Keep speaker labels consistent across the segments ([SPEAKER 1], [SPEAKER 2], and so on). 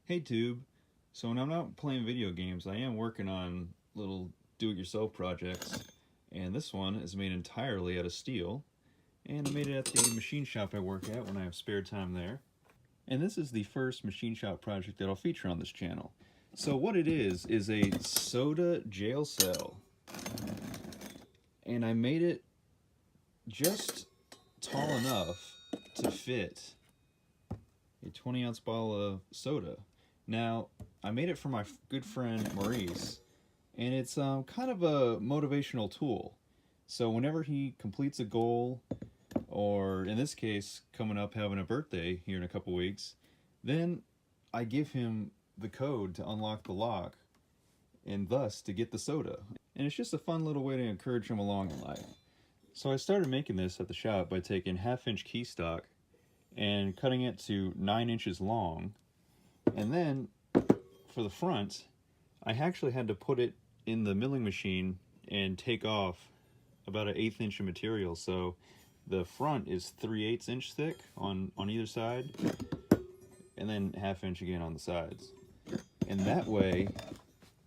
[SPEAKER 1] Hey Tube, so when I'm not playing video games, I am working on little do-it-yourself projects, and this one is made entirely out of steel, and I made it at the machine shop I work at when I have spare time there. And this is the first machine shop project that I'll feature on this channel. So what it is a soda jail cell, and I made it just tall enough to fit a 20-ounce bottle of soda. Now, I made it for my good friend Maurice, and it's kind of a motivational tool. So whenever he completes a goal, or in this case, coming up having a birthday here in a couple weeks, then I give him the code to unlock the lock, and thus to get the soda. And it's just a fun little way to encourage him along in life. So I started making this at the shop by taking 1/2-inch key stock and cutting it to 9 inches long. And then for the front, I actually had to put it in the milling machine and take off about an 1/8 inch of material. So the front is 3/8 inch thick on either side, and then 1/2 inch again on the sides. And that way,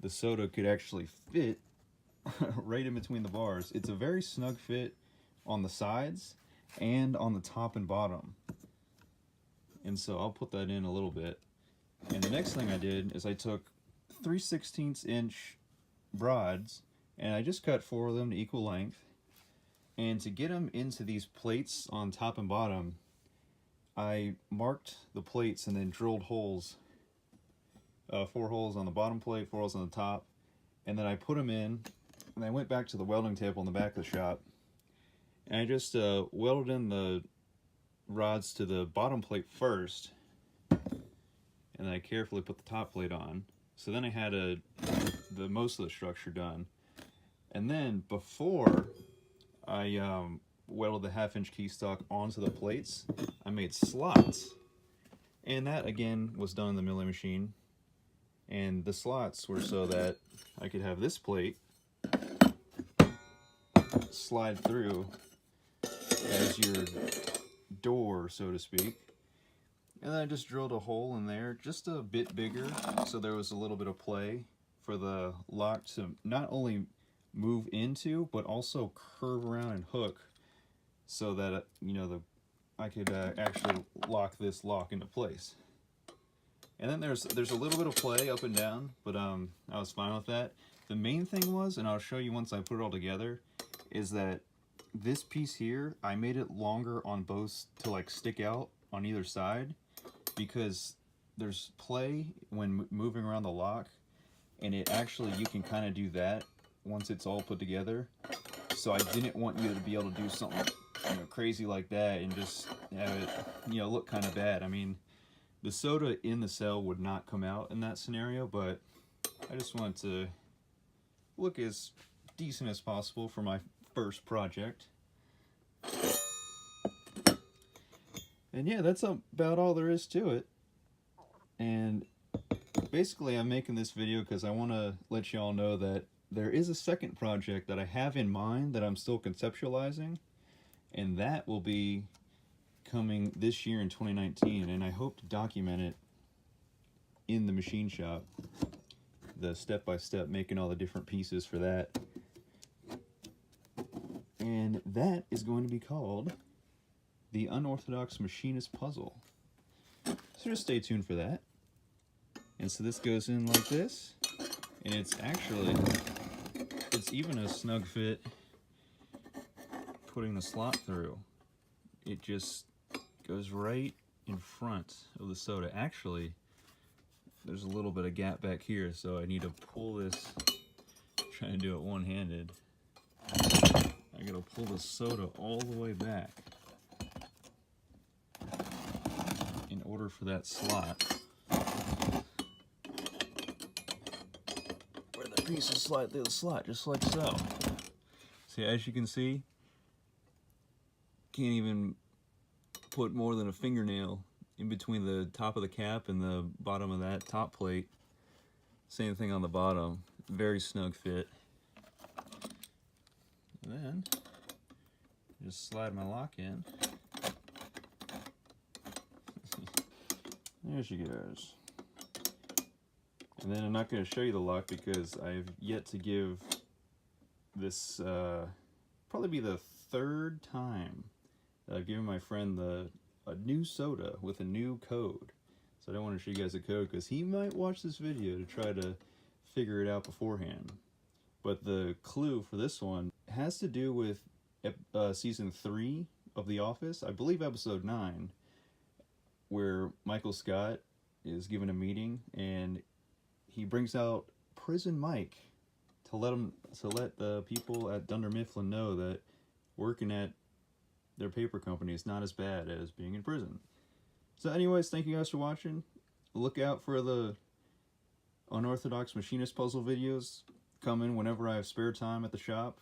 [SPEAKER 1] the soda could actually fit right in between the bars. It's a very snug fit on the sides and on the top and bottom. And so I'll put that in a little bit. And the next thing I did is I took 3/16 inch rods, and I just cut 4 of them to equal length. And to get them into these plates on top and bottom, I marked the plates and then drilled holes, 4 holes on the bottom plate, 4 holes on the top, and then I put them in, and I went back to the welding table in the back of the shop, and I just welded in the rods to the bottom plate first, and then I carefully put the top plate on. So then I had the most of the structure done. And then before I welded the 1/2 inch key stock onto the plates, I made slots. And that again was done in the milling machine. And the slots were so that I could have this plate slide through as your door, so to speak. And then I just drilled a hole in there just a bit bigger, so there was a little bit of play for the lock to not only move into, but also curve around and hook, so that I could actually lock this lock into place. And then there's a little bit of play up and down, but I was fine with that. The main thing was, and I'll show you once I put it all together, is that this piece here, I made it longer on both to like stick out on either side, because there's play when moving around the lock, and it actually, you can kind of do that once it's all put together. So I didn't want you to be able to do something crazy like that and just have it look kind of bad. I mean, the soda in the cell would not come out in that scenario, but I just wanted to look as decent as possible for my first project. And yeah, that's about all there is to it. And basically I'm making this video because I want to let y'all know that there is a second project that I have in mind that I'm still conceptualizing, and that will be coming this year in 2019, and I hope to document it in the machine shop, the step-by-step making all the different pieces for that. And that is going to be called the Unorthodox Machinist Puzzle. So just stay tuned for that. And so this goes in like this, and it's even a snug fit putting the slot through. It just goes right in front of the soda. Actually, there's a little bit of gap back here, so I need to pull this, trying to do it one-handed. I gotta pull the soda all the way back in order for that slot, where the pieces slide through the slot, just like so. See, as you can see, can't even put more than a fingernail in between the top of the cap and the bottom of that top plate. Same thing on the bottom. Very snug fit. And then just slide my lock in. There she goes. And then I'm not going to show you the lock because I've yet to give this, probably be the third time that I've given my friend a new soda with a new code. So I don't want to show you guys the code because he might watch this video to try to figure it out beforehand. But the clue for this one has to do with season 3 of The Office, I believe episode 9, where Michael Scott is given a meeting and he brings out Prison Mike to let the people at Dunder Mifflin know that working at their paper company is not as bad as being in prison. So anyways, thank you guys for watching. Look out for the Unorthodox Machinist Puzzle videos coming whenever I have spare time at the shop.